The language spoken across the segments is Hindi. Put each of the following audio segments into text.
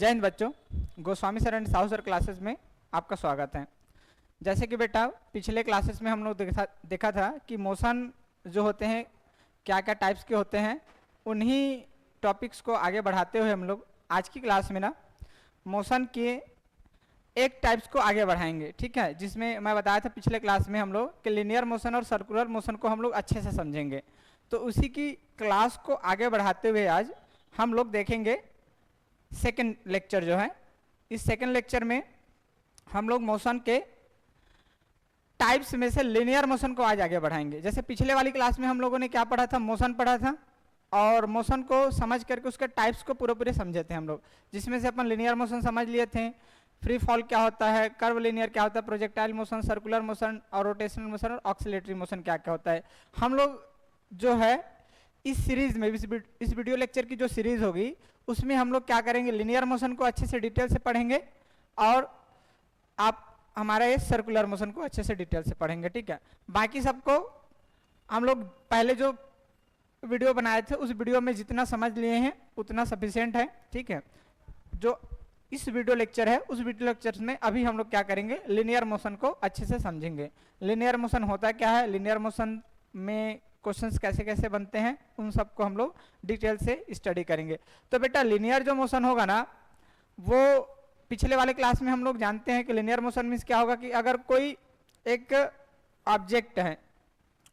जय हिंद बच्चों, Goswami sir and Sahu sir classes में आपका स्वागत है। जैसे कि बेटा पिछले क्लासेस में हम लोग देखा था कि मोशन जो होते हैं क्या क्या टाइप्स के होते हैं, उन्हीं टॉपिक्स को आगे बढ़ाते हुए हम लोग आज की क्लास में ना मोशन के एक टाइप्स को आगे बढ़ाएंगे। ठीक है, जिसमें मैं बताया था पिछले क्लास में हम लोग कि लिनियर मोशन और सर्कुलर मोशन को हम लोग अच्छे से समझेंगे। तो उसी की क्लास को आगे बढ़ाते हुए आज हम लोग देखेंगे सेकेंड लेक्चर जो है। इस सेकेंड लेक्चर में हम लोग मोशन के टाइप्स में से लिनियर मोशन को आज आगे बढ़ाएंगे। जैसे पिछले वाली क्लास में हम लोगों ने क्या पढ़ा था, मोशन पढ़ा था, और मोशन को समझ करके उसके टाइप्स को पूरे समझे थे हम लोग, जिसमें से अपन लिनियर मोशन समझ लिए थे, फ्री फॉल क्या होता है, कर्व लिनियर क्या होता है, प्रोजेक्टाइल मोशन, सर्कुलर मोशन और रोटेशनल मोशन और ऑक्सिलेटरी मोशन क्या क्या होता है। हम लोग जो है इस सीरीज में इस वीडियो लेक्चर की जो सीरीज होगी उसमें हम लोग क्या करेंगे, लिनियर मोशन को अच्छे से डिटेल से पढ़ेंगे और आप हमारा ये सर्कुलर मोशन को अच्छे से डिटेल से पढ़ेंगे। ठीक है, बाकी सबको हम लोग पहले जो वीडियो बनाए थे उस वीडियो में जितना समझ लिए हैं उतना सफिशिएंट है। ठीक है, जो इस वीडियो लेक्चर है उस वीडियो लेक्चर में अभी हम लोग क्या करेंगे, लिनियर मोशन को अच्छे से समझेंगे। लिनियर मोशन होता क्या है, लिनियर मोशन में क्वेश्चंस कैसे कैसे बनते हैं, उन सबको हम लोग डिटेल से स्टडी करेंगे। तो बेटा लिनियर जो मोशन होगा ना, वो पिछले वाले क्लास में हम लोग जानते हैं कि लिनियर मोशन मीन्स क्या होगा कि अगर कोई एक ऑब्जेक्ट है,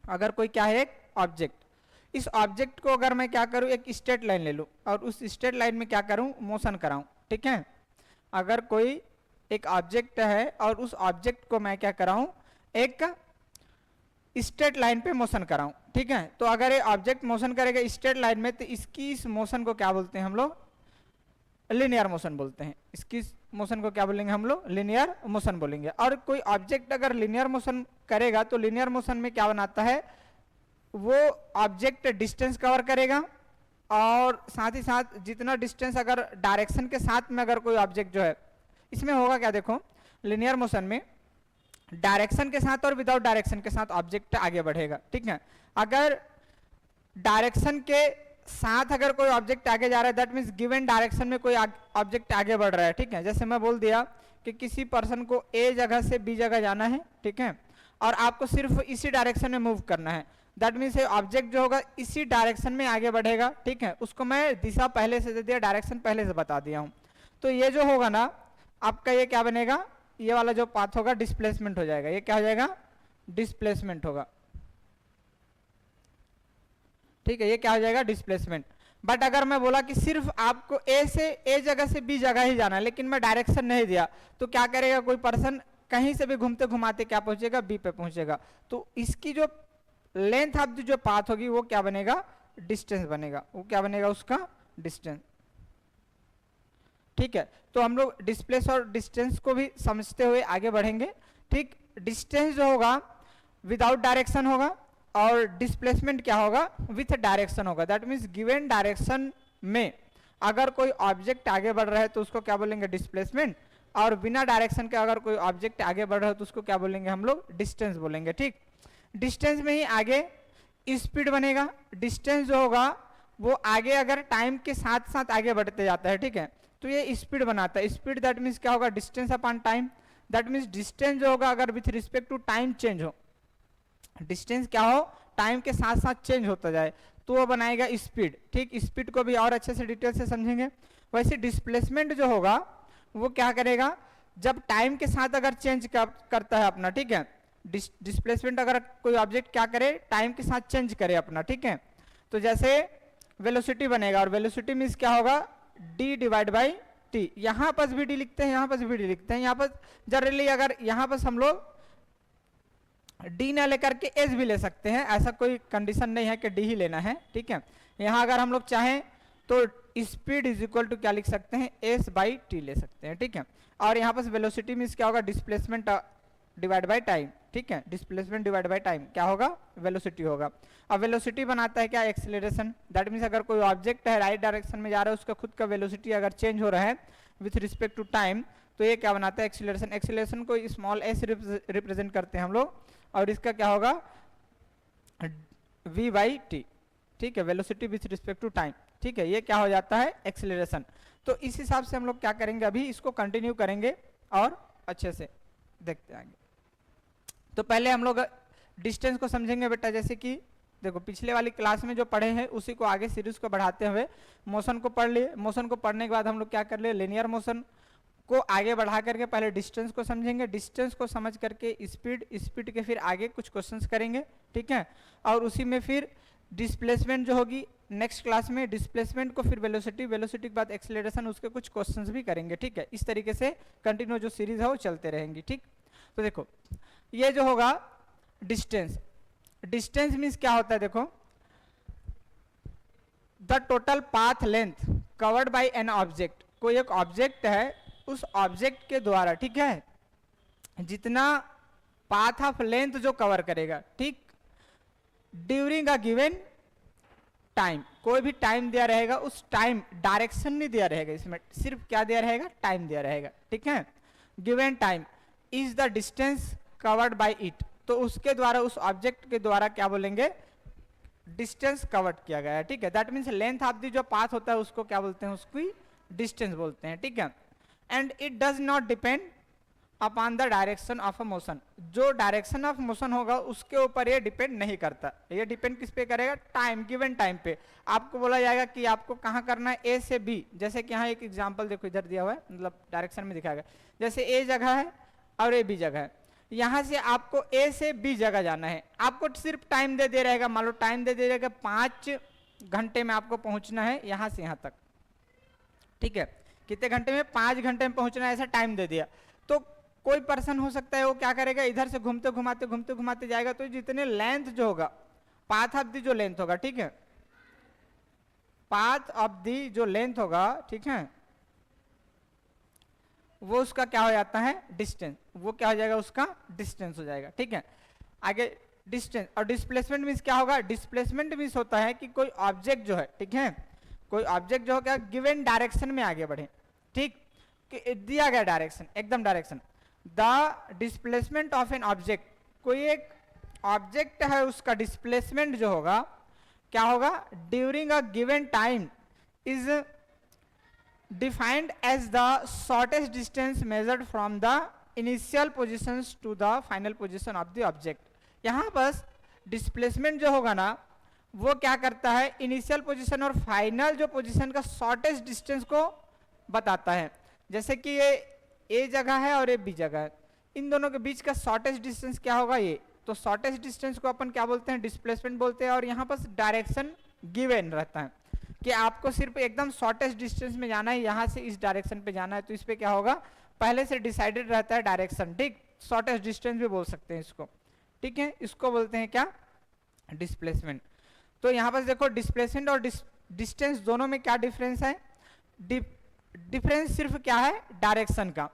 अगर कोई क्या है एक ऑब्जेक्ट, इस ऑब्जेक्ट को अगर मैं क्या करूं, एक स्ट्रेट लाइन ले लूं और उस स्ट्रेट लाइन में क्या करूं, मोशन कराऊं। ठीक है, अगर कोई एक ऑब्जेक्ट है और उस ऑब्जेक्ट को मैं क्या कराऊं, एक स्ट्रेट लाइन पे मोशन कराऊं। ठीक है, तो अगर ये ऑब्जेक्ट मोशन करेगा स्ट्रेट लाइन में तो इसकी इस मोशन को क्या बोलते हैं हम लोग, लिनियर मोशन बोलते हैं। इसकी मोशन को क्या बोलेंगे हम लोग, लिनियर मोशन बोलेंगे। और कोई ऑब्जेक्ट अगर लिनियर मोशन करेगा तो लिनियर मोशन में क्या बनाता है, वो ऑब्जेक्ट डिस्टेंस कवर करेगा और साथ ही साथ जितना डिस्टेंस अगर डायरेक्शन के साथ में अगर कोई ऑब्जेक्ट जो है, इसमें होगा क्या, देखो लिनियर मोशन में डायरेक्शन के साथ और विदाउट डायरेक्शन के साथ ऑब्जेक्ट आगे बढ़ेगा। ठीक है, अगर डायरेक्शन के साथ अगर कोई ऑब्जेक्ट आगे जा रहा है, दैट मीन्स गिवन डायरेक्शन में कोई ऑब्जेक्ट आगे बढ़ रहा है। ठीक है, जैसे मैं बोल दिया कि किसी पर्सन को ए जगह से बी जगह जाना है, ठीक है, और आपको सिर्फ इसी डायरेक्शन में मूव करना है, दैट मीन्स ऑब्जेक्ट जो होगा इसी डायरेक्शन में आगे बढ़ेगा। ठीक है, उसको मैं दिशा पहले से दे दिया, डायरेक्शन पहले से बता दिया हूं। तो ये जो होगा ना आपका, ये क्या बनेगा, ये वाला जो पाथ होगा डिस्प्लेसमेंट हो जाएगा। ये क्या हो जाएगा, डिस्प्लेसमेंट होगा। ठीक है, ये क्या हो जाएगा, डिस्प्लेसमेंट। बट अगर मैं बोला कि सिर्फ आपको ए से ए जगह से बी जगह ही जाना है, लेकिन मैं डायरेक्शन नहीं दिया, तो क्या करेगा, कोई पर्सन कहीं से भी घूमते घुमाते क्या पहुंचेगा, बी पे पहुंचेगा। तो इसकी जो लेंथ ऑफ द जो पाथ होगी वो क्या बनेगा, डिस्टेंस बनेगा। वो क्या बनेगा, उसका डिस्टेंस। ठीक है, तो हम लोग डिस्प्लेस और डिस्टेंस को भी समझते हुए आगे बढ़ेंगे। ठीक, डिस्टेंस जो होगा विदाउट डायरेक्शन होगा और डिस्प्लेसमेंट क्या होगा, विथ डायरेक्शन होगा। दैट मीन्स गिवन डायरेक्शन में अगर कोई ऑब्जेक्ट आगे बढ़ रहा है तो उसको क्या बोलेंगे, डिस्प्लेसमेंट, और बिना डायरेक्शन के अगर कोई ऑब्जेक्ट आगे बढ़ रहा है तो उसको क्या बोलेंगे हम लोग, डिस्टेंस बोलेंगे। ठीक, डिस्टेंस में ही आगे स्पीड बनेगा। डिस्टेंस जो होगा वो आगे अगर टाइम के साथ साथ आगे बढ़ते जाता है, ठीक है, तो ये स्पीड बनाता है। स्पीड दैट मीन्स क्या होगा, distance upon time. That means distance जो होगा अगर with respect to time change हो, डिस्टेंस क्या हो, टाइम के साथ साथ चेंज होता जाए, तो वो बनाएगा स्पीड। ठीक, स्पीड को भी और अच्छे से डिटेल से समझेंगे। वैसे डिस्प्लेसमेंट जो होगा वो क्या करेगा, जब टाइम के साथ अगर चेंज करता है अपना, ठीक है, डिस्प्लेसमेंट अगर कोई ऑब्जेक्ट क्या करे, टाइम के साथ चेंज करे अपना। ठीक है, तो जैसे वेलोसिटी बनेगा, और वेलोसिटी मीन्स क्या होगा, d डिवाइड बाई टी। यहां पर भी डी लिखते हैं, यहां पर भी डी लिखते हैं। यहां पर जनरली अगर यहां पर हम लोग डी ना लेकर के एस भी ले सकते हैं, ऐसा कोई कंडीशन नहीं है कि डी ही लेना है। ठीक है, यहां अगर हम लोग चाहें तो स्पीड इज इक्वल टू क्या लिख सकते हैं, एस बाई टी ले सकते हैं। ठीक है, और यहाँ पर वेलोसिटी मीन्स क्या होगा, डिस्प्लेसमेंट डिवाइड बाई टाइम। ठीक है, डिस्प्लेसमेंट डिवाइड बाई टाइम क्या होगा, वेलोसिटी होगा। अब वेलोसिटी बनाता है क्या, एक्सीलरेशन। दैट मीन्स अगर कोई ऑब्जेक्ट है राइट डायरेक्शन में जा रहा है, उसका खुद का वेलोसिटी अगर चेंज हो रहा है विथ रिस्पेक्ट टू टाइम, तो ये क्या बनाता है, एक्सीलरेशन। एक्सीलरेशन को स्मॉल एस रिप्रेजेंट करते हैं हम लोग, और इसका क्या होगा, v बाई टी। ठीक है, velocity with respect to time. ठीक है, ये क्या हो जाता है, एक्सेलरेशन। तो इस हिसाब से हम लोग क्या करेंगे, अभी इसको कंटिन्यू करेंगे और अच्छे से देखते आएंगे। तो पहले हम लोग डिस्टेंस को समझेंगे बेटा, जैसे कि देखो पिछले वाली क्लास में जो पढ़े हैं उसी को आगे सीरीज को बढ़ाते हुए मोशन को पढ़ लिए। मोशन को पढ़ने के बाद हम लोग क्या कर लिए, लिनियर मोशन को आगे बढ़ा करके पहले डिस्टेंस को समझेंगे, डिस्टेंस को समझ करके स्पीड, स्पीड के फिर आगे कुछ क्वेश्चंस करेंगे, ठीक है। और उसी में फिर डिस्प्लेसमेंट जो होगी नेक्स्ट क्लास में, डिस्प्लेसमेंट को फिर वेलोसिटी, वेलोसिटी के बाद एक्सेलरेशन, उसके कुछ क्वेश्चंस भी करेंगे, ठीक है। इस तरीके से कंटिन्यू जो सीरीज है वो चलते रहेंगी, ठीक। तो देखो ये जो होगा डिस्टेंस, डिस्टेंस मीन्स क्या होता है, देखो the total path length covered by an object. कोई एक ऑब्जेक्ट है, उस ऑब्जेक्ट के द्वारा, ठीक है, जितना पाथ ऑफ लेंथ जो कवर करेगा, ठीक, ड्यूरिंग अ गिवन टाइम। कोई भी टाइम दिया रहेगा, उस टाइम डायरेक्शन नहीं दिया रहेगा, इसमें सिर्फ क्या दिया रहेगा, टाइम दिया रहेगा, ठीक है। Given time is the distance covered by it. तो उसके द्वारा, उस ऑब्जेक्ट के द्वारा क्या बोलेंगे, डिस्टेंस कवर्ड किया गया है, ठीक है। That means length of the जो पाथ होता है उसको क्या बोलते हैं, उसकी डिस्टेंस बोलते हैं, ठीक है। And it does not depend upon the direction of a motion. जो डायरेक्शन ऑफ मोशन होगा उसके ऊपर ये डिपेंड नहीं करता। ये डिपेंड किस पे करेगा, टाइम, गिवन टाइम पे। आपको बोला जाएगा कि आपको कहाँ करना है, ए से बी। जैसे कि यहाँ एक एग्जांपल देखो इधर दिया हुआ है, मतलब डायरेक्शन में दिखाया गया, जैसे ए जगह है और ए बी जगह है। यहाँ से आपको ए से बी जगह जाना है, आपको सिर्फ टाइम दे रहेगा, मान लो टाइम दे रहेगा 5 घंटे में आपको पहुंचना है यहाँ से यहाँ तक, ठीक है। कितने घंटे में, 5 घंटे में पहुंचना है, ऐसा टाइम दे दिया। तो कोई पर्सन हो सकता है वो क्या करेगा, इधर से घूमते घुमाते जाएगा, तो जितने लेंथ जो होगा, पाथ ऑफ दी जो लेंथ होगा, ठीक है, पाथ ऑफ दी जो लेंथ होगा, ठीक है, वो उसका क्या हो जाता है, डिस्टेंस। वो क्या हो जाएगा, उसका डिस्टेंस हो जाएगा, ठीक है। आगे डिस्टेंस और डिस्प्लेसमेंट मीन्स क्या होगा, डिस्प्लेसमेंट मीन्स होता है कि कोई ऑब्जेक्ट जो है, ठीक है, कोई ऑब्जेक्ट जो होगा गिवन डायरेक्शन में आगे बढ़े, ठीक, कि दिया गया डायरेक्शन, एकदम direction. The displacement of an object, कोई एक ऑब्जेक्ट है उसका डिस्प्लेसमेंट जो होगा क्या होगा, during a given time is defined as the shortest distance measured from the initial positions to the final position of the object. यहाँ बस डिस्प्लेसमेंट जो होगा ना, वो क्या करता है, इनिशियल पोजीशन और फाइनल जो पोजीशन का शॉर्टेस्ट डिस्टेंस को बताता है। जैसे कि ये ए जगह है और ये बी जगह है, इन दोनों के बीच का शॉर्टेस्ट डिस्टेंस क्या होगा, ये। तो शॉर्टेस्ट डिस्टेंस को अपन क्या बोलते हैं, डिस्प्लेसमेंट बोलते हैं। और यहाँ पर डायरेक्शन गिवन रहता है कि आपको सिर्फ एकदम शॉर्टेस्ट डिस्टेंस में जाना है, यहाँ से इस डायरेक्शन पे जाना है। तो इस पे क्या होगा, पहले से डिसाइडेड रहता है डायरेक्शन, ठीक, शॉर्टेस्ट डिस्टेंस भी बोल सकते हैं इसको, ठीक है। इसको बोलते हैं क्या, डिस्प्लेसमेंट। तो यहाँ पर देखो डिस्प्लेसमेंट और डिस्टेंस दोनों में क्या डिफरेंस है, डिफरेंस सिर्फ क्या है, डायरेक्शन का,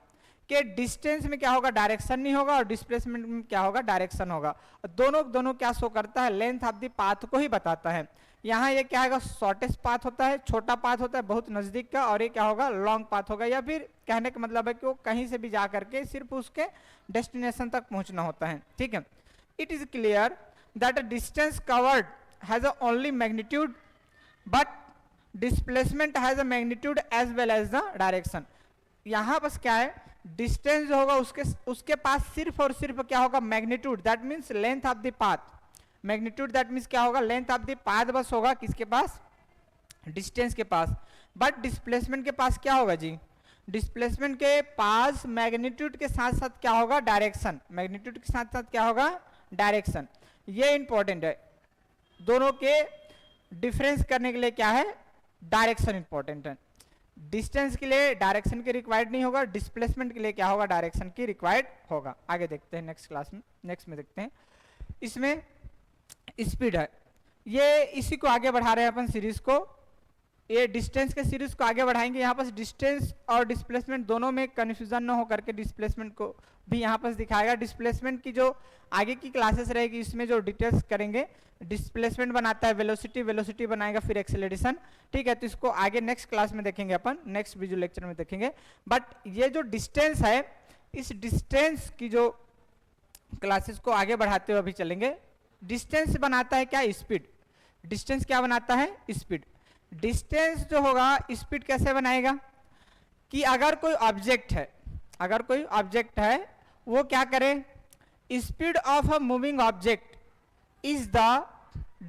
कि डिस्टेंस में क्या होगा, डायरेक्शन नहीं होगा, और डिस्प्लेसमेंट में क्या होगा, डायरेक्शन होगा। दोनों क्या शो करता है, लेंथ ऑफ द पाथ को ही बताता है। यहाँ ये क्या है, शॉर्टेस्ट पाथ होता है, छोटा पाथ होता है बहुत नजदीक का, और ये क्या होगा, लॉन्ग पाथ होगा। या फिर कहने का मतलब है कि वो कहीं से भी जा करके सिर्फ उसके डेस्टिनेशन तक पहुंचना होता है, ठीक है। It is clear that distance covered has a only magnitude but displacement has a magnitude as well as the direction। यहाँ बस क्या है, डिस्टेंस जो होगा उसके पास सिर्फ और सिर्फ क्या होगा, magnitude, that means length of the path. Magnitude that means क्या होगा, लेंथ ऑफ द पाथ बस होगा किसके पास, डिस्टेंस के पास। बट डिस्प्लेसमेंट के पास क्या होगा जी, डिस्प्लेसमेंट के पास मैग्नीट्यूड के साथ साथ क्या होगा, डायरेक्शन। मैग्नीट्यूड के साथ साथ क्या होगा, डायरेक्शन। ये इंपॉर्टेंट है, दोनों के डिफरेंस करने के लिए क्या है, डायरेक्शन इंपॉर्टेंट है। डिस्टेंस के लिए डायरेक्शन की रिक्वायर्ड नहीं होगा, डिस्प्लेसमेंट के लिए क्या होगा, डायरेक्शन की रिक्वायर्ड होगा। आगे देखते हैं नेक्स्ट क्लास में, नेक्स्ट में देखते हैं। इसमें स्पीड है, ये इसी को आगे बढ़ा रहे हैं अपन सीरीज को, ये डिस्टेंस के सीरीज को आगे बढ़ाएंगे। यहाँ पर डिस्टेंस और डिस्प्लेसमेंट दोनों में कंफ्यूजन न हो करके डिस्प्लेसमेंट को भी यहाँ पर दिखाएगा। डिस्प्लेसमेंट की जो आगे की क्लासेस रहेगी इसमें जो डिटेल्स करेंगे, डिस्प्लेसमेंट बनाता है वेलोसिटी, वेलोसिटी बनाएगा फिर एक्सेलरेशन, ठीक है। तो इसको आगे नेक्स्ट क्लास में देखेंगे अपन, नेक्स्ट वीडियो लेक्चर में देखेंगे। बट ये जो डिस्टेंस है, इस डिस्टेंस की जो क्लासेस को आगे बढ़ाते हुए अभी चलेंगे। डिस्टेंस बनाता है क्या, स्पीड। डिस्टेंस क्या बनाता है, स्पीड। डिस्टेंस जो होगा स्पीड कैसे बनाएगा कि अगर कोई ऑब्जेक्ट है, अगर कोई ऑब्जेक्ट है वो क्या करे, speed of a moving object is the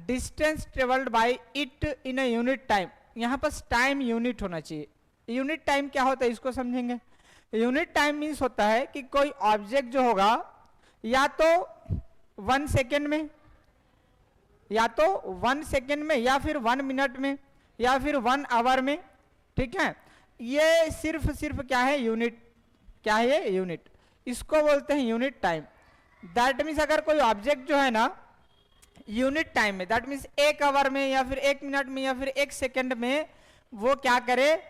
distance travelled by it in a unit time. यहाँ पर टाइम यूनिट होना चाहिए। यूनिट टाइम क्या होता है इसको समझेंगे। यूनिट टाइम मीन्स होता है कि कोई ऑब्जेक्ट जो होगा या तो 1 सेकेंड में, या तो 1 सेकेंड में, या फिर 1 मिनट में, या फिर 1 आवर में, ठीक है। ये सिर्फ क्या है, यूनिट, क्या है ये, यूनिट, इसको बोलते हैं यूनिट टाइम। दैट मीन्स अगर कोई ऑब्जेक्ट जो है ना यूनिट टाइम में, दैट मीन्स 1 आवर में या फिर 1 मिनट में या फिर 1 सेकेंड में वो क्या करे,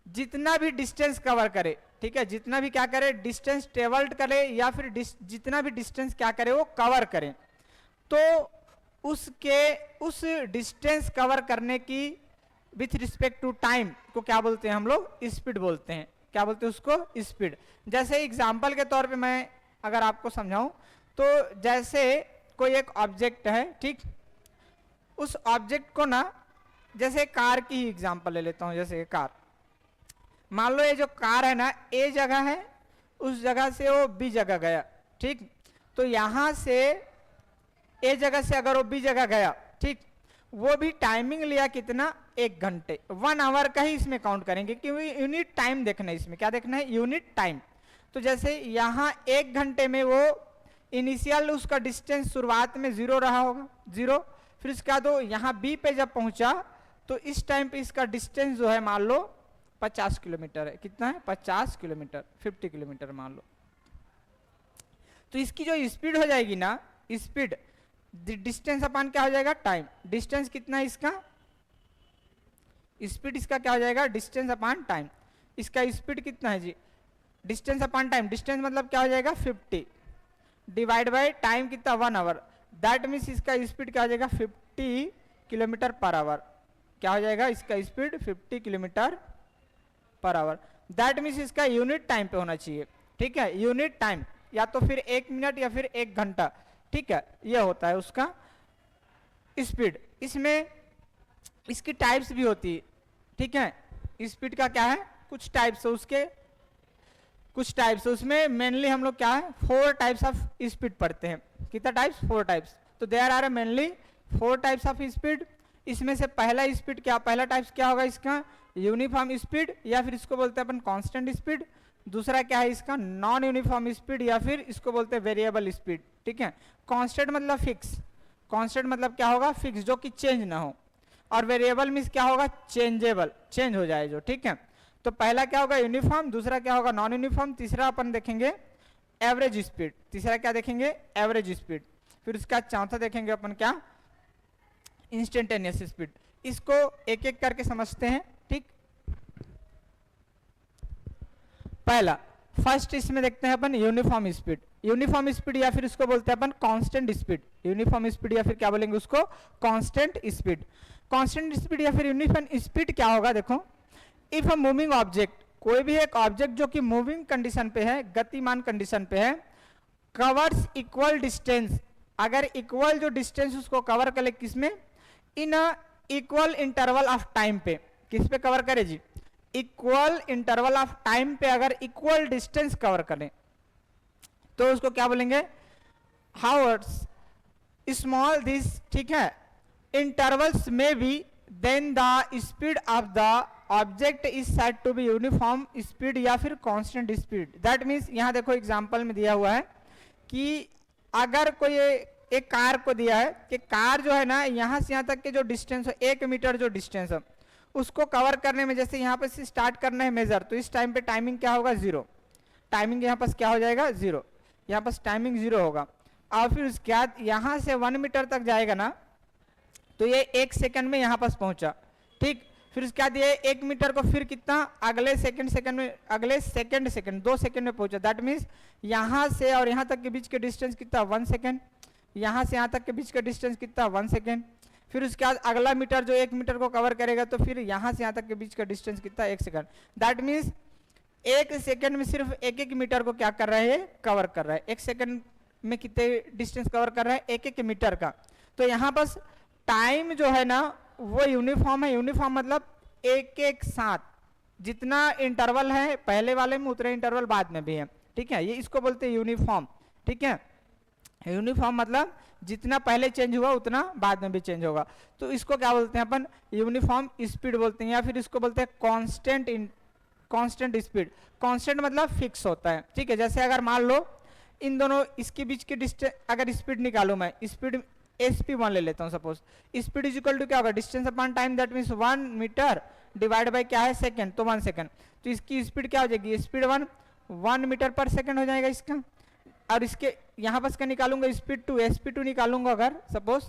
जितना भी डिस्टेंस कवर करे, ठीक है, जितना भी क्या करे डिस्टेंस ट्रेवल्ड करे या फिर जितना भी डिस्टेंस क्या करे वो कवर करे, तो उसके उस डिस्टेंस कवर करने की विथ रिस्पेक्ट टू टाइम को क्या बोलते हैं हम लोग, स्पीड बोलते हैं। क्या बोलते हैं उसको, स्पीड। जैसे एग्जांपल के तौर पे मैं अगर आपको समझाऊं तो जैसे कोई एक ऑब्जेक्ट है, ठीक, उस ऑब्जेक्ट को ना, जैसे कार की ही एग्जांपल ले लेता हूं, जैसे कार, मान लो ये जो कार है ना ए जगह है, उस जगह से वो बी जगह गया, ठीक, तो यहां से ए जगह से अगर वो बी जगह गया, ठीक, वो भी टाइमिंग लिया कितना, 1 घंटे, 1 आवर का ही इसमें काउंट करेंगे क्योंकि यूनिट टाइम देखना है इसमें। क्या देखना है, यूनिट टाइम। तो जैसे यहाँ 1 घंटे में वो इनिशियल उसका डिस्टेंस शुरुआत में 0 रहा होगा, 0, फिर उसके बाद वो यहाँ बी पे जब पहुंचा तो इस टाइम पे इसका डिस्टेंस जो है मान लो 50 किलोमीटर है। कितना है, 50 किलोमीटर, 50 किलोमीटर मान लो। तो इसकी जो स्पीड हो जाएगी ना, स्पीड डिस्टेंस अपन क्या हो जाएगा, टाइम। डिस्टेंस कितना है इसका, स्पीड इसका क्या हो जाएगा, डिस्टेंस अपॉन टाइम। इसका स्पीड कितना है जी, डिस्टेंस अपॉन टाइम, डिस्टेंस मतलब क्या हो जाएगा 50 डिवाइड बाय टाइम कितना 1 आवर, दैट मीन्स इसका स्पीड क्या हो जाएगा 50 किलोमीटर पर आवर। क्या हो जाएगा इसका speed 50 kilometre per our. That means इसका यूनिट टाइम पे होना चाहिए, ठीक है, यूनिट टाइम, या तो फिर 1 मिनट या फिर 1 घंटा, ठीक है, यह होता है उसका स्पीड। इसमें इसकी टाइप्स भी होती है, ठीक है, स्पीड का क्या है, कुछ टाइप्स है उसके, कुछ टाइप्स, उसमें मेनली हम लोग क्या है 4 टाइप्स ऑफ स्पीड पढ़ते हैं। कितना टाइप्स, 4 टाइप्स। तो there are mainly 4 types of speed. इसमें से पहला स्पीड क्या, पहला टाइप्स क्या होगा इसका, यूनिफॉर्म स्पीड, या फिर इसको बोलते हैं अपन कांस्टेंट स्पीड। दूसरा क्या है इसका, नॉन यूनिफॉर्म स्पीड, या फिर इसको बोलते हैं वेरिएबल स्पीड, ठीक है। कांस्टेंट मतलब फिक्स, कांस्टेंट मतलब क्या होगा, फिक्स, जो कि चेंज ना हो, और वेरिएबल मीन्स क्या होगा, चेंजेबल, चेंज हो जाए जो, ठीक है। तो पहला क्या होगा यूनिफॉर्म, दूसरा क्या होगा नॉन यूनिफॉर्म, तीसरा अपन देखेंगे एवरेज स्पीड, तीसरा क्या देखेंगे एवरेज स्पीड, फिर उसका चौथा देखेंगे अपन क्या, इंस्टेंटेनियस स्पीड। इसको एक एक करके समझते हैं, ठीक। पहला फर्स्ट इसमें देखते हैं अपन यूनिफॉर्म स्पीड। यूनिफॉर्म स्पीड या फिर इसको बोलते हैं अपन कांस्टेंट स्पीड। यूनिफॉर्म स्पीड या फिर क्या बोलेंगे उसको, कांस्टेंट स्पीड। कांस्टेंट स्पीड या फिर यूनिफॉर्म स्पीड क्या होगा, देखो, इफ अ मूविंग ऑब्जेक्ट, कोई भी एक ऑब्जेक्ट जो कि मूविंग कंडीशन पे है, गतिमान कंडीशन पे है, कवर्स इक्वल डिस्टेंस, अगर इक्वल जो डिस्टेंस उसको कवर करे किसमें, in equal interval of time पे, किस पे कवर करे जी, इक्वल इंटरवल ऑफ टाइम पे अगर इक्वल डिस्टेंस कवर करें तो उसको क्या बोलेंगे, हाउर्स स्मॉल दिस, ठीक है, इंटरवल्स में be then the speed of the object is said to be uniform speed या फिर कांस्टेंट स्पीड। दैट मीन्स यहाँ देखो एग्जांपल में दिया हुआ है कि अगर कोई एक कार को दिया है कि कार जो है ना यहाँ से यहाँ तक के जो डिस्टेंस है 1 मीटर जो डिस्टेंस है उसको कवर करने में, जैसे यहाँ पे से स्टार्ट करना है मेजर, तो इस टाइम पे टाइमिंग क्या होगा 0, टाइमिंग यहाँ पास क्या हो जाएगा 0, यहाँ पास टाइमिंग 0 होगा। और फिर उसके बाद यहाँ से 1 मीटर तक जाएगा ना तो ये 1 सेकंड में यहाँ पास पहुंचा, ठीक। फिर उसके बाद ये 1 मीटर को फिर कितना अगले सेकंड में, अगले सेकंड 2 सेकंड में पहुंचा। दैट मीन्स यहाँ से और यहाँ तक के बीच के डिस्टेंस कितना 1 सेकंड, यहाँ से यहाँ तक के बीच का डिस्टेंस कितना 1 सेकंड। फिर उसके बाद अगला मीटर जो 1 मीटर को कवर करेगा तो फिर यहाँ से यहाँ तक के बीच का डिस्टेंस कितना 1 सेकंड। दैट मीन्स 1 सेकंड में सिर्फ 1 मीटर को क्या कर रहा है, कवर कर रहा है। 1 सेकंड में कितने डिस्टेंस कवर कर रहा है, 1 मीटर का। तो यहाँ बस टाइम जो है ना वो यूनिफॉर्म है। यूनिफॉर्म मतलब एक एक साथ जितना इंटरवल है पहले वाले में उतने इंटरवल बाद में भी है, ठीक है, ये इसको बोलते हैं यूनिफॉर्म, ठीक है। यूनिफॉर्म मतलब जितना पहले चेंज हुआ उतना बाद में भी चेंज होगा, तो इसको क्या बोलते हैं अपन, यूनिफॉर्म स्पीड बोलते हैं, या फिर इसको बोलते हैं कांस्टेंट स्पीड। कांस्टेंट मतलब फिक्स होता है, ठीक है। जैसे अगर मान लो इन दोनों इसके बीच की डिस्टेंस अगर स्पीड निकालू, मैं स्पीड sp1 ले लेता हूँ suppose, speed is equal to क्या होगा, distance upon time, that means 1 metre divide by क्या है सेकंड, तो 1 सेकंड, तो इसकी स्पीड क्या हो जाएगी, स्पीड 1 मीटर पर सेकंड हो जाएगा इसका। और इसके यहाँ पर निकालूंगा स्पीड 2 sp2 निकालूंगा अगर सपोज,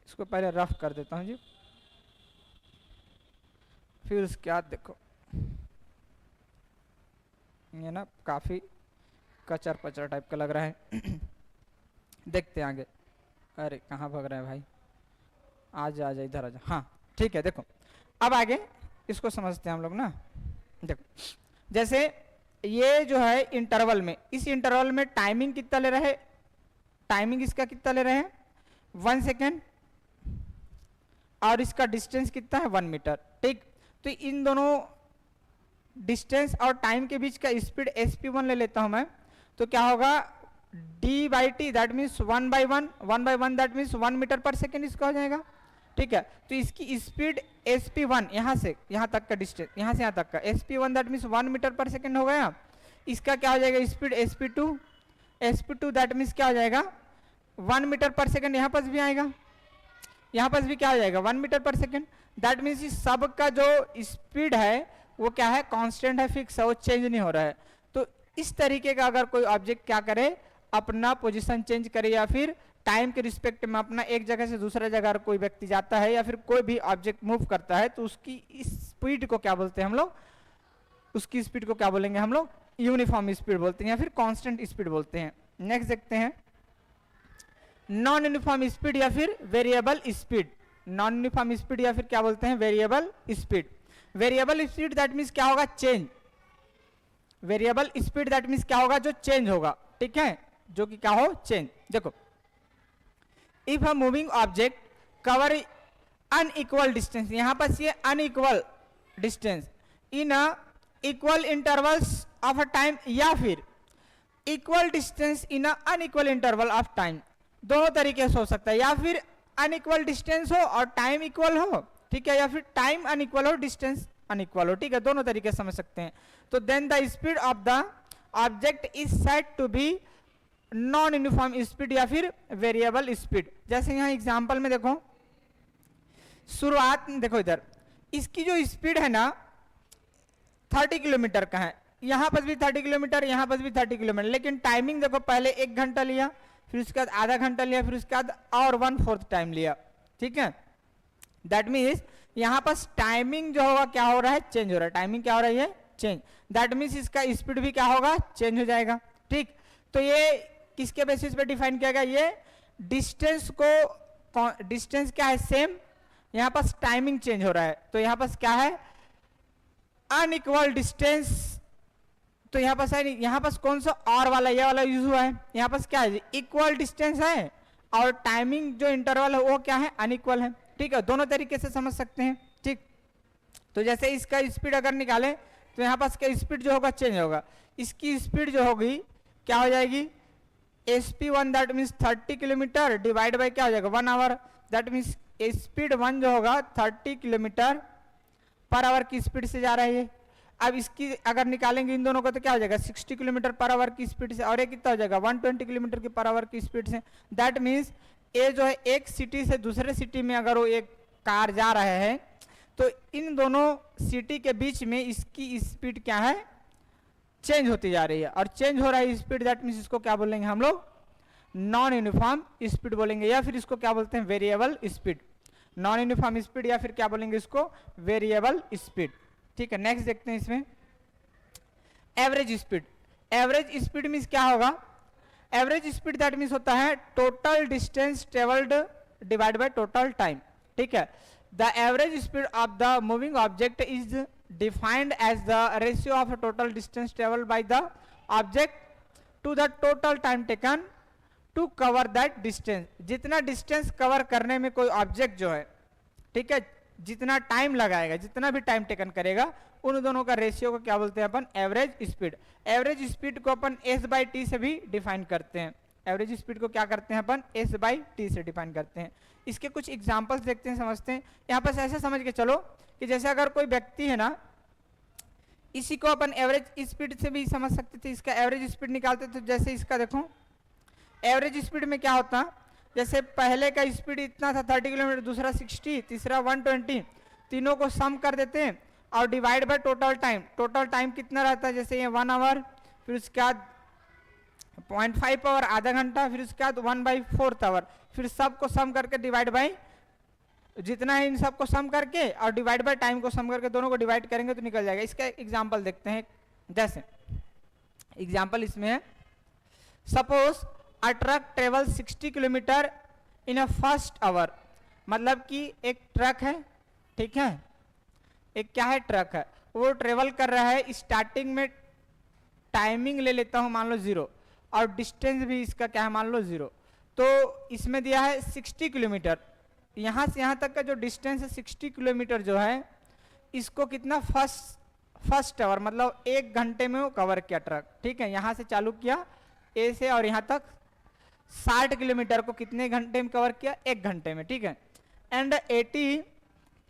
इसको पहले रफ कर देता हूँ जी, फिर उसके बाद देखो ये ना काफी कचर पचर टाइप का लग रहा है देखते हैं आगे। अरे कहाँ भाग रहा है भाई, आजा आजा इधर आजा, हाँ ठीक है। देखो अब आगे इसको समझते हैं हम लोग ना। देखो जैसे ये जो है इंटरवल में, इस इंटरवल में टाइमिंग कितना ले रहे हैं, टाइमिंग इसका कितना ले रहे हैं 1 सेकेंड, और इसका डिस्टेंस कितना है 1 मीटर, ठीक। तो इन दोनों डिस्टेंस और टाइम के बीच का स्पीड sp1 ले लेता हूं मैं, तो क्या होगा d by T, that means 1/1 that means 1 metre per second इसका हो जाएगा, ठीक है। तो इसकी स्पीड sp1 यहाँ से यहाँ तक का डिस्टेंस, यहाँ से यहाँ तक का sp1 that means 1 metre per second हो गया। इसका क्या हो जाएगा स्पीड sp2 दैट मीन्स क्या हो जाएगा 1 मीटर पर सेकेंड, यहाँ पास भी आएगा, यहाँ पास भी क्या हो जाएगा 1 metre per second. That means इस सब का जो स्पीड है वो क्या है कांस्टेंट है, फिक्स है, वो चेंज नहीं हो रहा है। तो इस तरीके का अगर कोई ऑब्जेक्ट क्या करे, अपना पोजीशन चेंज करे, या फिर टाइम के रिस्पेक्ट में अपना एक जगह से दूसरा जगह कोई व्यक्ति जाता है, या फिर कोई भी ऑब्जेक्ट मूव करता है, तो उसकी स्पीड को क्या बोलते हैं हम लोग, उसकी स्पीड को क्या बोलेंगे हम लोग, यूनिफॉर्म स्पीड बोलते हैं या फिर कांस्टेंट स्पीड बोलते हैं। नेक्स्ट देखते हैं नॉन यूनिफॉर्म स्पीड या फिर variable speed. Non uniform speed या फिर क्या बोलते हैं variable speed. Variable speed that means क्या होगा change, variable speed that means क्या होगा जो चेंज होगा, ठीक है, जो कि क्या हो चेंज। देखो if a moving object cover unequal distance, यहां पर ये unequal distance in a equal intervals of a time, या फिर equal distance in a unequal interval of time, दोनों तरीके से हो सकता है, या फिर अनइक्वल डिस्टेंस हो और टाइम इक्वल हो, ठीक है, या फिर टाइम अनइक्वल हो डिस्टेंस अनइक्वल हो, ठीक है, दोनों तरीके से समझ सकते हैं। तो then the speed of the object is said to be non uniform speed या फिर वेरिएबल स्पीड। जैसे यहाँ एग्जांपल में देखो, शुरुआत में देखो इधर इसकी जो स्पीड है ना 30 किलोमीटर का है, यहाँ पर भी 30 किलोमीटर, यहाँ पर भी 30 किलोमीटर, लेकिन टाइमिंग देखो पहले 1 घंटा लिया, फिर उसके बाद आधा घंटा लिया, फिर उसके बाद और 1/4 टाइम लिया, ठीक है। दैट मीन्स यहाँ पर टाइमिंग जो होगा क्या हो रहा है चेंज हो रहा है, टाइमिंग क्या हो रही है चेंज, दैट मीन्स इसका स्पीड भी क्या होगा चेंज हो जाएगा, ठीक। तो ये किसके बेसिस पे डिफाइन किया गया, ये डिस्टेंस को, डिस्टेंस क्या है सेम, यहाँ पर टाइमिंग चेंज हो रहा है, तो यहाँ पर क्या है अनइक्वल डिस्टेंस, तो यहाँ पर है यहाँ पर कौन सा और वाला ये वाला यूज हुआ है, यहाँ पर क्या है इक्वल डिस्टेंस है और टाइमिंग जो इंटरवल है वो क्या है अनइक्वल है, ठीक है, दोनों तरीके से समझ सकते हैं, ठीक। तो जैसे इसका स्पीड अगर निकाले तो यहाँ पर इसका स्पीड जो होगा चेंज होगा, इसकी स्पीड जो होगी क्या हो जाएगी sp1 that means 30 kilometre divide by क्या हो जाएगा 1 आवर, दैट मीन्स स्पीड 1 जो होगा 30 किलोमीटर पर आवर की स्पीड से जा रही है। अब इसकी अगर निकालेंगे इन दोनों को तो क्या हो जाएगा 60 किलोमीटर पर आवर की स्पीड से, और ये कितना हो जाएगा 120 किलोमीटर की पर आवर की स्पीड से। दैट मीन्स ये जो है एक सिटी से दूसरे सिटी में अगर वो एक कार जा रहे हैं तो इन दोनों सिटी के बीच में इसकी स्पीड क्या है चेंज होती जा रही है, और चेंज हो रहा है स्पीड, दैट मीन्स इसको क्या बोलेंगे हम लोग नॉन यूनिफॉर्म स्पीड बोलेंगे, या फिर इसको क्या बोलते हैं variable speed. Non uniform speed या फिर क्या बोलेंगे इसको वेरिएबल स्पीड, ठीक है। नेक्स्ट देखते हैं इसमें average speed. Average speed means क्या होगा, एवरेज स्पीड दैट मीन्स होता है total distance travelled divide by total time, ठीक है। The average speed of the moving object is defined as the ratio of a total distance traveled by the object to the total time taken to cover that distance, जितना डिस्टेंस कवर करने में कोई ऑब्जेक्ट जो है, ठीक है, जितना टाइम लगाएगा, जितना भी टाइम टेकन करेगा, उन दोनों का रेशियो को क्या बोलते हैं अपन, एवरेज स्पीड। एवरेज स्पीड को अपन s/t से भी डिफाइन करते हैं। एवरेज स्पीड को क्या करते हैं अपन, s/t से डिफाइन करते हैं। इसके कुछ एग्जांपल्स देखते हैं, समझते हैं। यहाँ पर ऐसे समझ के चलो कि जैसे अगर कोई व्यक्ति है ना, इसी को अपन एवरेज स्पीड से भी समझ सकते थे, इसका एवरेज स्पीड निकालते थे। जैसे इसका देखो, एवरेज स्पीड में क्या होता, जैसे पहले का स्पीड इतना था 30 किलोमीटर, दूसरा 60, तीसरा 120, तीनों को सम कर देते हैं और divide by total time. Total time कितना रहता है, जैसे ये 1 आवर, फिर उसके बाद 0.5 आवर आधा घंटा, फिर उसके बाद 1/4 आवर, फिर सबको सम करके डिवाइड बाय जितना है इन सबको सम करके और डिवाइड बाय टाइम को सम करके दोनों को डिवाइड करेंगे तो निकल जाएगा। इसका एग्जांपल देखते हैं। जैसे एग्जांपल इसमें है, suppose a truck travel 60 kilometre in a first hour, मतलब कि एक ट्रक है, ठीक है, एक क्या है, ट्रक है, वो ट्रेवल कर रहा है। स्टार्टिंग में टाइमिंग ले लेता हूं मान लो 0 और डिस्टेंस भी इसका क्या है मान लो 0। तो इसमें दिया है 60 किलोमीटर, यहां से यहां तक का जो डिस्टेंस है 60 किलोमीटर जो है, इसको कितना फर्स्ट आवर मतलब 1 घंटे में वो कवर किया ट्रक, ठीक है। यहां से चालू किया ए से और यहां तक 60 किलोमीटर को कितने घंटे में कवर किया, 1 घंटे में, ठीक है। And 80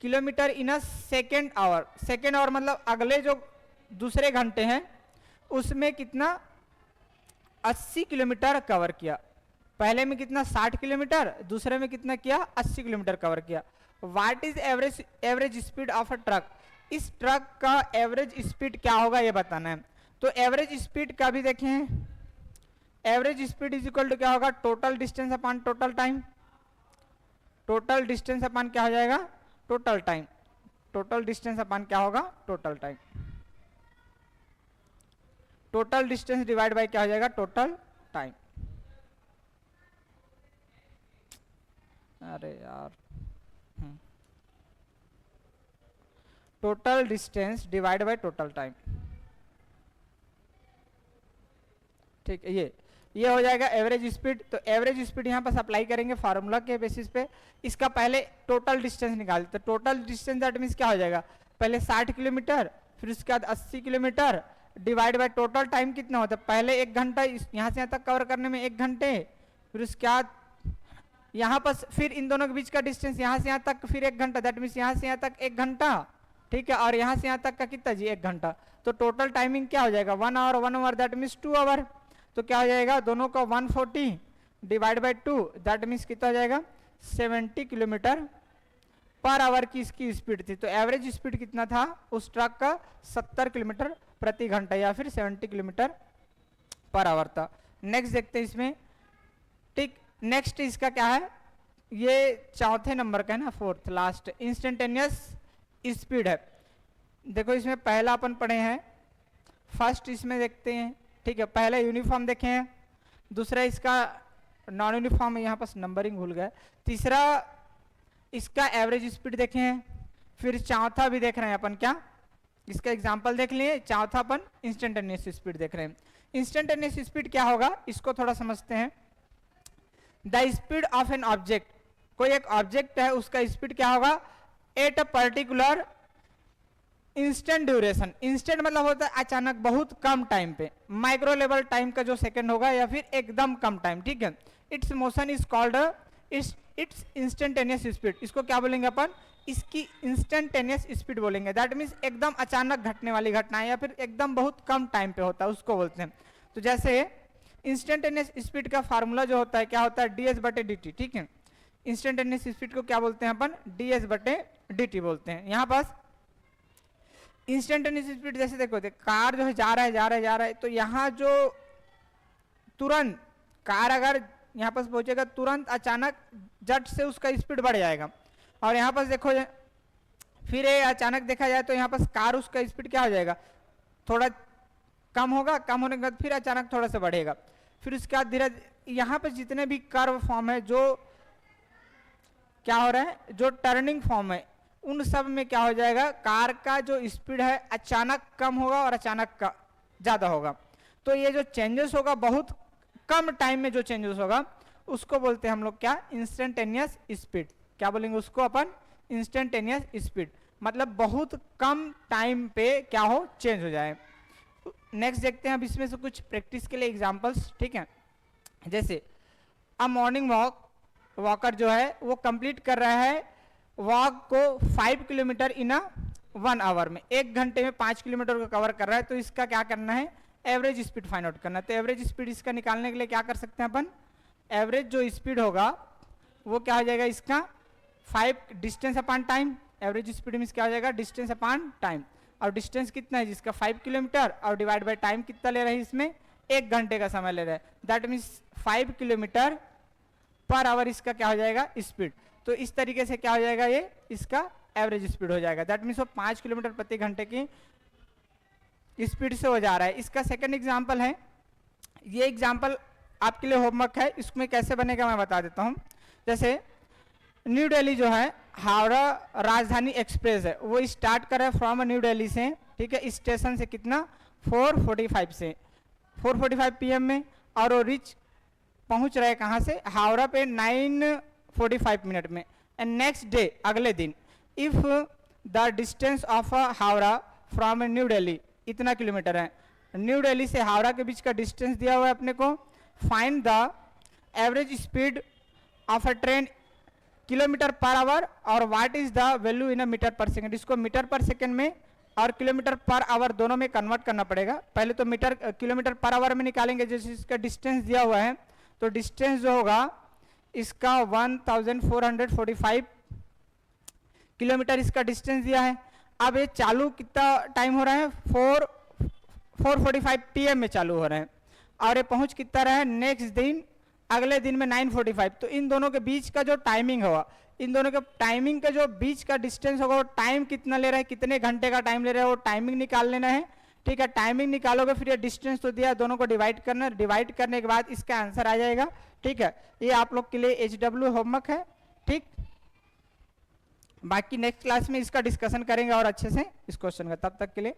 kilometre in a second hour, second hour मतलब अगले जो दूसरे घंटे हैं उसमें कितना 80 किलोमीटर कवर किया। पहले में कितना 60 किलोमीटर, दूसरे में कितना किया 80 किलोमीटर कवर किया। What is average speed of a truck, इस ट्रक का एवरेज स्पीड क्या होगा ये बताना है। तो एवरेज स्पीड का भी देखें, average speed is equal to क्या होगा, total distance upon total time. Total distance upon क्या हो जाएगा, total time. Total distance upon क्या होगा, total time. Total distance divide by क्या हो जाएगा, टोटल टाइम। अरे यार, total distance divide by total time, ठीक है। ये हो जाएगा एवरेज स्पीड। तो एवरेज स्पीड यहाँ पर अप्लाई करेंगे फार्मूला के बेसिस पे। इसका पहले टोटल डिस्टेंस निकाल, तो टोटल डिस्टेंस दैट मीन्स क्या हो जाएगा, पहले 60 किलोमीटर, फिर उसके बाद 80 kilometre divide by total time कितना होता है, पहले 1 घंटा, यहाँ से यहाँ तक कवर करने में 1 घंटे, फिर उसके बाद यहाँ पर फिर इन दोनों के बीच का डिस्टेंस यहाँ से यहाँ तक फिर 1 घंटा, दैट मीन्स यहाँ से यहाँ तक 1 घंटा, ठीक है। और यहाँ से यहाँ तक का कितना जी, 1 घंटा। तो टोटल टाइमिंग क्या हो जाएगा, 1 hour, 1 hour that means 2 hour. तो क्या हो जाएगा, दोनों का 140 डिवाइड बाय 2 दैट मीन्स कितना हो जाएगा, 70 किलोमीटर पर आवर की इसकी स्पीड थी। तो एवरेज स्पीड कितना था उस ट्रक का, 70 किलोमीटर प्रति घंटा या फिर 70 किलोमीटर पर आवर था। नेक्स्ट देखते हैं इसमें, ठीक। नेक्स्ट इसका क्या है, ये चौथे नंबर का है ना, फोर्थ लास्ट, इंस्टेंटेनियस स्पीड है। देखो इसमें पहला अपन पढ़े हैं, फर्स्ट इसमें देखते हैं, ठीक है। पहले यूनिफॉर्म देखे हैं, दूसरा इसका नॉन यूनिफॉर्म है, यहाँ पास नंबरिंग भूल गया, तीसरा इसका एवरेज स्पीड देखे हैं, फिर चौथा भी देख रहे हैं अपन, क्या इसका एग्जांपल देख लिए, चौथा अपन इंस्टेंटेनियस स्पीड देख रहे हैं। इंस्टेंटेनियस स्पीड क्या होगा इसको थोड़ा समझते हैं। The speed of an object, कोई एक ऑब्जेक्ट है उसका स्पीड क्या होगा, at a particular instant duration. Instant मतलब होता है अचानक, बहुत कम टाइम पे, माइक्रो लेवल टाइम का जो सेकंड होगा या फिर एकदम कम टाइम, ठीक है। It's motion is called its instantaneous speed. इसको क्या बोलेंगे अपन, इसकी इंस्टेंटेनियस स्पीड बोलेंगे। दैट मीन्स एकदम अचानक घटने वाली घटना है या फिर एकदम बहुत कम टाइम पे होता है, उसको बोलते हैं। तो जैसे इंस्टेंटेनियस स्पीड का फार्मूला जो होता है क्या होता है, ds/dt, ठीक है। इंस्टेंटेनियस स्पीड को क्या बोलते हैं अपन, ds/dt बोलते हैं। यहाँ पास इंस्टेंटेनियस स्पीड जैसे देखो, कार जो है जा रहा है, तो यहाँ जो तुरंत कार अगर यहाँ पास पहुंचेगा, तुरंत अचानक जट से उसका स्पीड बढ़ जाएगा। और यहाँ पास देखो फिर अचानक देखा जाए तो यहाँ पास कार उसका स्पीड क्या हो जाएगा, थोड़ा कम होगा, कम होने के बाद फिर अचानक थोड़ा सा बढ़ेगा। फिर उसके बाद धीरे यहाँ पर जितने भी कर्व फॉर्म है, जो क्या हो रहा है, जो टर्निंग फॉर्म है, उन सब में क्या हो जाएगा, कार का जो स्पीड है अचानक कम होगा और अचानक का ज़्यादा होगा। तो ये जो चेंजेस होगा बहुत कम टाइम में जो चेंजेस होगा उसको बोलते हैं हम लोग क्या, इंस्टेंटेनियस स्पीड। क्या बोलेंगे उसको अपन, इंस्टेंटेनियस स्पीड, मतलब बहुत कम टाइम पे क्या हो, चेंज हो जाए। नेक्स्ट देखते हैं अब इसमें से कुछ प्रैक्टिस के लिए एग्जांपल्स, ठीक है। जैसे अ मॉर्निंग वॉकर जो है वो कंप्लीट कर रहा है वॉक को 5 किलोमीटर इन अ 1 आवर में, 1 घंटे में 5 किलोमीटर को कवर कर रहा है। तो इसका क्या करना है, एवरेज स्पीड फाइंड आउट करना है। तो एवरेज स्पीड इसका निकालने के लिए क्या कर सकते हैं अपन, एवरेज जो स्पीड होगा वो क्या हो जाएगा इसका 5 distance upon time. Average speed means क्या हो जाएगा, डिस्टेंस अपॉन टाइम, और डिस्टेंस कितना है जिसका 5 किलोमीटर, और डिवाइड बाय टाइम कितना ले रहे हैं इसमें, 1 घंटे का समय ले रहे हैं। That means 5 kilometre per our इसका क्या हो जाएगा स्पीड। तो इस तरीके से क्या हो जाएगा, ये इसका एवरेज स्पीड हो जाएगा। दैट मीन्स वो 5 किलोमीटर प्रति घंटे की स्पीड से हो जा रहा है। इसका सेकंड एग्जांपल है, ये एग्जांपल आपके लिए होमवर्क है, इसमें कैसे बनेगा मैं बता देता हूँ। जैसे न्यू दिल्ली जो है हावड़ा राजधानी एक्सप्रेस है, वो स्टार्ट कर रहा है फ्रॉम न्यू दिल्ली से, ठीक है, स्टेशन से कितना 4:45 से 4:45 PM में, और वो रिच पहुंच रहे कहाँ से, हावड़ा पे 9:45 मिनट में। एंड नेक्स्ट डे, अगले दिन, if the distance of Howrah from new Delhi इतना किलोमीटर है, न्यू दिल्ली से हावड़ा के बीच का डिस्टेंस दिया हुआ है अपने को, find the average speed of a train kilometre per hour और what is the value in a metre per second. इसको मीटर पर सेकेंड में और किलोमीटर पर आवर दोनों में कन्वर्ट करना पड़ेगा। पहले तो किलोमीटर पर आवर में निकालेंगे, जैसे इसका डिस्टेंस दिया हुआ है, तो डिस्टेंस जो होगा इसका 1445 किलोमीटर इसका डिस्टेंस दिया है। अब ये चालू कितना टाइम हो रहा है, 4:45 PM में चालू हो रहे हैं, और ये पहुंच कितना रहा है नेक्स्ट दिन, अगले दिन में 9:45। तो इन दोनों के बीच का जो टाइमिंग होगा, इन दोनों के टाइमिंग का जो बीच का डिस्टेंस होगा, वो टाइम कितना ले रहा है, कितने घंटे का टाइम ले रहा है, वो टाइमिंग निकाल लेना है, ठीक है। टाइमिंग निकालोगे, फिर ये डिस्टेंस तो दिया है, दोनों को डिवाइड करना, डिवाइड करने के बाद इसका आंसर आ जाएगा, ठीक है। ये आप लोग के लिए HW होमवर्क है, ठीक। बाकी नेक्स्ट क्लास में इसका डिस्कशन करेंगे और अच्छे से इस क्वेश्चन का। तब तक के लिए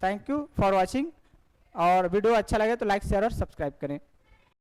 थैंक यू फॉर वॉचिंग, और वीडियो अच्छा लगे तो लाइक शेयर और सब्सक्राइब करें।